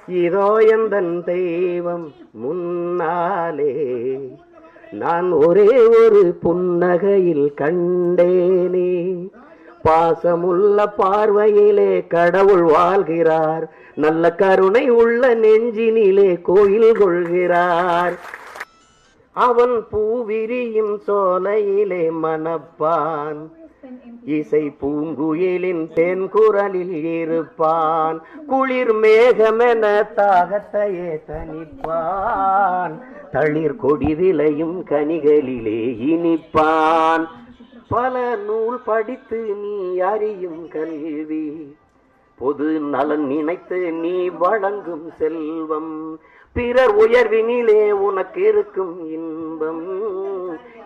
இதோ எந்தன் தெய்வம் முன்னாலே நான் ஒரே ஒரு புன்னகையில் கண்டேனே. பாசமுள்ள பார்வையிலே கடவுள் வாழ்கிறார், நல்ல கருணை உள்ள நெஞ்சினிலே கோயில் கொள்கிறார். அவன் பூவிரியும் சோலையிலே மணப்பான், இசை பூங்குயிலின் தென்குரலில் இருப்பான். குளிர் மேகமென தாகத்தையே தனிப்பான், தளிர் கொடி விளையும் கனிகளிலே இனிப்பான். பல நூல் படித்து நீ அறியும் கல்வி, பொது நலன் நினைத்து நீ வழங்கும் செல்வம், பிறர் உயர்வினிலே உனக்கு இருக்கும் இன்பம்,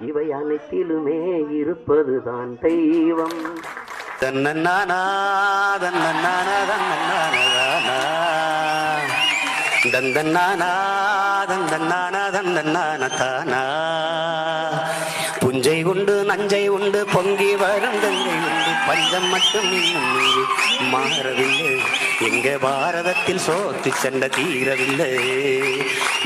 இவை அனைத்திலுமே இருப்பதுதான் தெய்வம். தன்னன்னானா தன்னன்னானா தன்னன்னானா தந்தன்னானா தந்தன்னானா தந்தன்னானா தானா. புஞ்சை உண்டு நஞ்சை உண்டு பொங்கி வரும் கங்கை உண்டு, பஞ்சம் மட்டும் இன்னும் மாறவில்லை. எங்க பாரதத்தில் சோத்து சண்டை தீரவில்லை.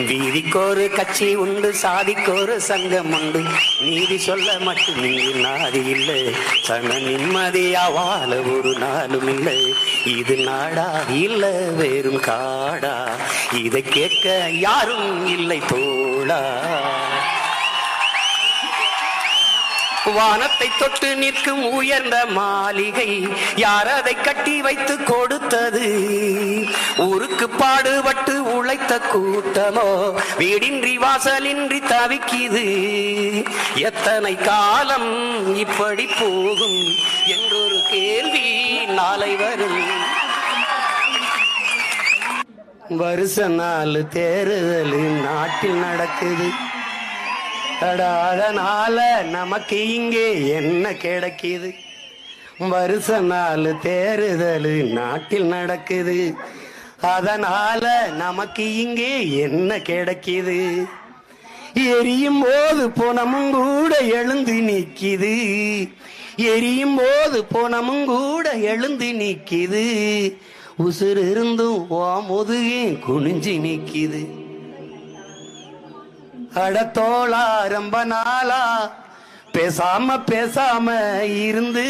வீதிக்கோரு கட்சி உண்டு, சாதிக்கோரு சங்கம் உண்டு, நீதி சொல்ல மட்டும் இங்கு நாதி இல்லை. சன நிம்மதியா வாழ ஒரு நாளும் இல்லை. இது நாடா இல்ல வேறும் காடா, இதை கேட்க யாரும் இல்லை தோழா. வானத்தை தொட்டு நிற்கும் உயர்ந்த மாளிகை யார் அதை கட்டி வைத்து கொடுத்தது? ஊருக்கு பாடுபட்டு உழைத்த கூட்டமோ வீடின்றி வாசலின்றி தவிக்குது. எத்தனை காலம் இப்படி போகும் என்றொரு கேள்வி நாளை வரும். வருஷ நாள் தேர்தல் நாட்டில் நடக்குது, அதனால நமக்கு இங்கே என்ன கிடைக்குது? வருஷ நாள் தேர்தல் நாட்டில் நடக்குது, அதனால நமக்கு இங்கே என்ன கிடைக்குது? எரியும் போது போனமும் கூட எழுந்து நிக்குது, எரியும் போது போனமும் கூட எழுந்து நிக்குது. உசுறு இருந்தும் ஓ முதுகே குனிஞ்சு நிக்குது. அடத்தோளா ரொம்ப நாளா பேசாம பேசாம இருந்து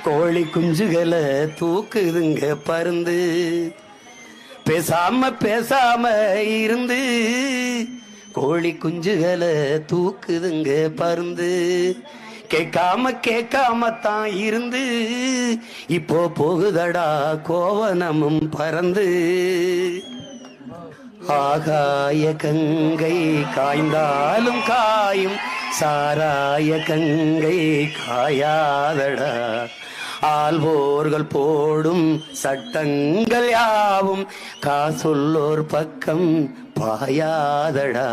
கோழி குஞ்சுகளை தூக்குதுங்க பருந்து. பேசாம பேசாம இருந்து கோழி குஞ்சுகளை தூக்குதுங்க பருந்து. கேட்காம கேட்காம தான் இருந்து இப்போ போகுதடா கோவனமும் பறந்து. ஆகாய கங்கை காய்ந்தாலும் காயும், சாராய கங்கை காயாதடா. ஆள்வோர்கள் போடும் சட்டங்கள் யாவும் காசுள்ளோர் பக்கம் பாயாதடா.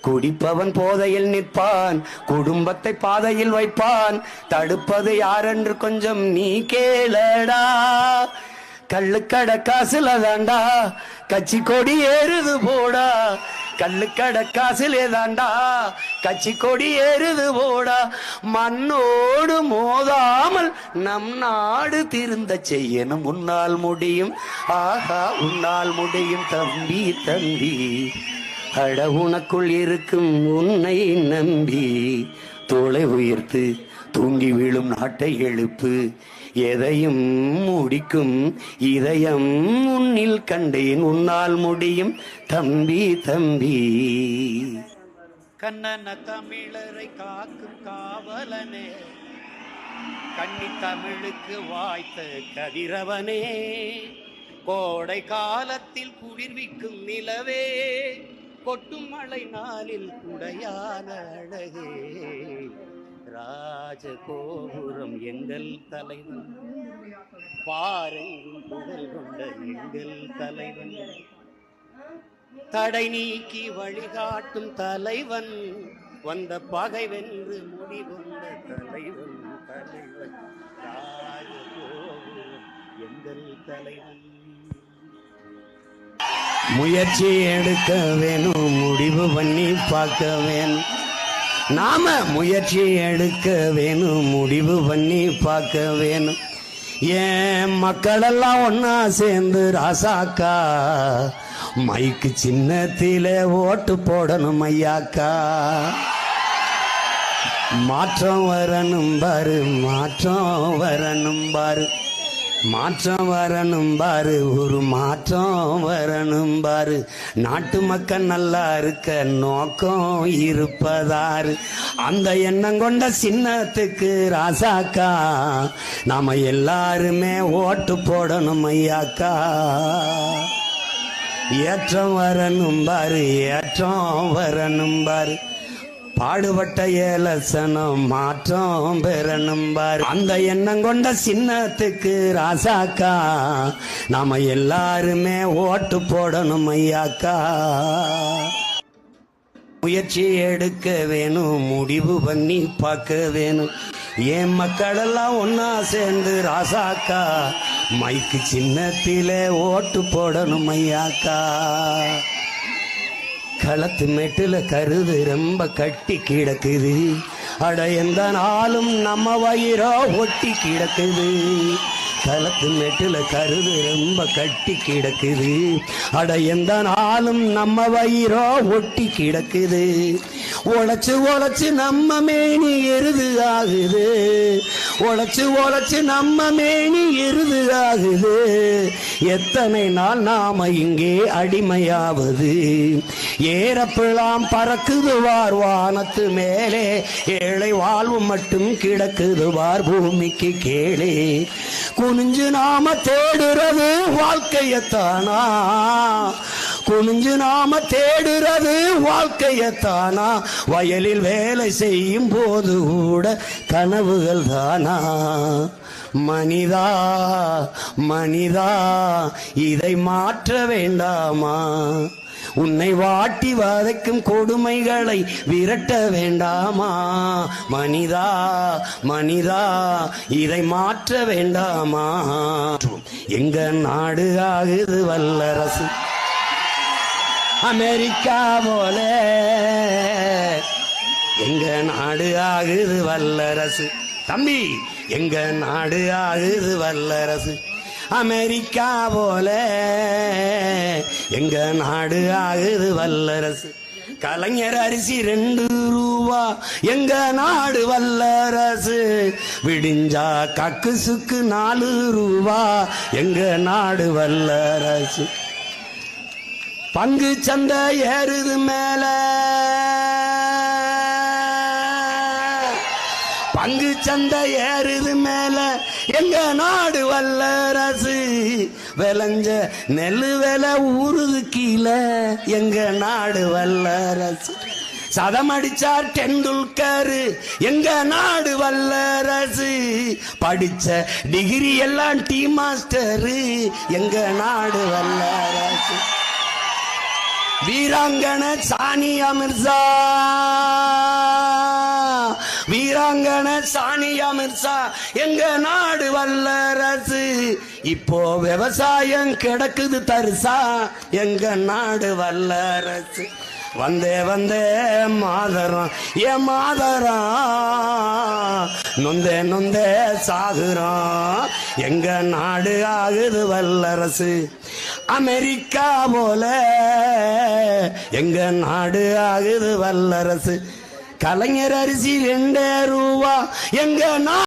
குடிப்பவன் போதையில் நிற்பான், குடும்பத்தை பாதையில் வைப்பான், தடுப்பது யாரென்று கொஞ்சம் நீ கேளடா. கள்ளுக்கடை காசுல தாண்டா கட்சி கொடி ஏறுது போடா, கள்ளுக்கடை காசுலே தாண்டா கட்சி கொடி ஏறுது போடா. மண்ணோடு மோதாமல் நம் நாடு திருந்த செய்யணும், உன்னால் முடியும், ஆஹா உன்னால் முடியும் தம்பி தம்பி. அட உனக்குள் இருக்கும் உன்னை நம்பி தோளை உயர்த்து தூங்கி விழும் நாட்டை எழுப்பு. எதையும் முடிக்கும் இதயம் உன்னில் கண்டேன், உன்னால் முடியும் தம்பி தம்பி. கண்ணன தமிழரை காக்கும் காவலனே, கன்னி தமிழுக்கு வாய்த்த கதிரவனே, கோடை காலத்தில் குளிர்விக்கும் நிலவே, கொட்டும் மழை நாளில் குடையான அழகே. ராஜகோபுரம் எங்கள் தலைவன், பாரெங்கும் புகழ் கொண்ட எங்கள் தலைவன், தடை நீக்கி வழிகாட்டும் தலைவன், வந்த பகை வென்று முடிவொண்ட தலைவன் தலைவன். ராஜகோபுரம் எங்கள் தலைவன். முயற்சி எடுக்க வேணும், முடிவு பண்ணி பார்க்க வேணும். நாம முயற்சி எடுக்க வேணும், முடிவு பண்ணி பார்க்க வேணும். ஏன் மக்களெல்லாம் ஒன்னா சேர்ந்து ராசாக்கா மைக்கு சின்னத்திலே ஓட்டு போடணும் ஐயாக்கா. மாற்றம் வரணும் பாரு, மாற்றம் வரணும் பாரு, மாற்றம் வரணும் பாரு, ஒரு மாற்றம் வரணும் பாரு. நாட்டு மக்கள் நல்லா இருக்க நோக்கம் இருப்பதாரு. அந்த எண்ணம் கொண்ட சின்னத்துக்கு ராசாக்கா நாம எல்லாருமே ஓட்டு போடணும் ஐயாக்கா. ஏற்றம் வரணும் பாரு, ஏற்றம் வரணும் பாரு, பாடுபட்ட ஏலசனம் மாற்றம் பெறணும் பாரு. அந்த எண்ணம் கொண்ட சின்னத்துக்கு ராசாக்கா நாம எல்லாருமே ஓட்டு போடணும் ஐயாக்கா. முயற்சி எடுக்க வேணும், முடிவு பண்ணி பார்க்க வேணும். ஏன் மக்களெல்லாம் ஒன்னா சேர்ந்து ராசாக்கா மைக்கு சின்னத்திலே ஓட்டு போடணும் ஐயாக்கா. களத்து மெட்டுல கருது ரொம்ப கட்டி கிடக்குது, அட எந்த நாளும் நம்ம வயிறோ ஒட்டி கிடக்குது. களத்து மெட்டுல கருது ரொம்ப கட்டி கிடக்குது, அட எந்த நாளும் நம்ம வயிறோ ஒட்டி கிடக்குது. உழைச்சு உழைச்சு நம்ம மேனி எருது ஆகுது, உழைச்சு உழைச்சு நம்ம மேனி எருது ஆகுது. எத்தனை நாள் நாம இங்கே அடிமையாவது. ஏறப்பெல்லாம் பறக்குது வார் வானத்து மேலே, ஏழை வாழ்வு மட்டும் கிடக்குது வார் பூமிக்கு கேளே. குனிஞ்சு நாம தேடுறது வாழ்க்கையத்தானா, குனிஞ்சு நாம தேடுறது வாழ்க்கையத்தானா. வயலில் வேலை செய்யும் போது கூட கனவுகள் தானா. மனிதா மனிதா இதை மாற்ற வேண்டாமா, உன்னை வாட்டி வதைக்கும் கொடுமைகளை விரட்ட வேண்டாமா. மனிதா மனிதா இதை மாற்ற வேண்டாமா. எங்க நாடு ஆகுது வல்லரசு அமெரிக்கா போல, எங்க நாடு ஆகுது வல்லரசு. தம்பி எங்க நாடு ஆகுது வல்லரசு அமெரிக்கா போல, எங்க நாடு ஆகுது வல்லரசு. கலைஞர் அரிசி 2 ரூபா எங்க நாடு வல்லரசு. விடிஞ்சா கக்கு சுக்கு 4 ரூபா எங்க நாடு வல்லரசு. பங்கு சந்தை ஏறுது மேல, பங்கு சந்தை ஏறுது மேல எங்க நாடு வல்லரசு. விளைஞ்ச நெல்லு விலை ஊறுது கீழே எங்க நாடு வல்லரசு. சதமடிச்சார் டெண்டுல்கர் எங்க நாடு வல்லரசு. படிச்ச டிகிரி எல்லாம் டீ மாஸ்டர் எங்க நாடு வல்லரசு. வீராங்கனை சானியா மிர்சா, வீராங்கனை சானியா மிர்சா எங்க நாடு வல்லரசு. இப்போ விவசாயம் கிடக்குது தரிசா எங்க நாடு வல்லரசு. வந்தே வந்தே மாதரம் ஏ மாதரம், நொந்தே நொந்தே சாகுறோம் எங்க நாடு ஆகுது வல்லரசு. அமெரிக்கா போல எங்க நாடு ஆகுது வல்லரசு. கலைஞர் அரிசி 2 ரூபா எங்க நாடு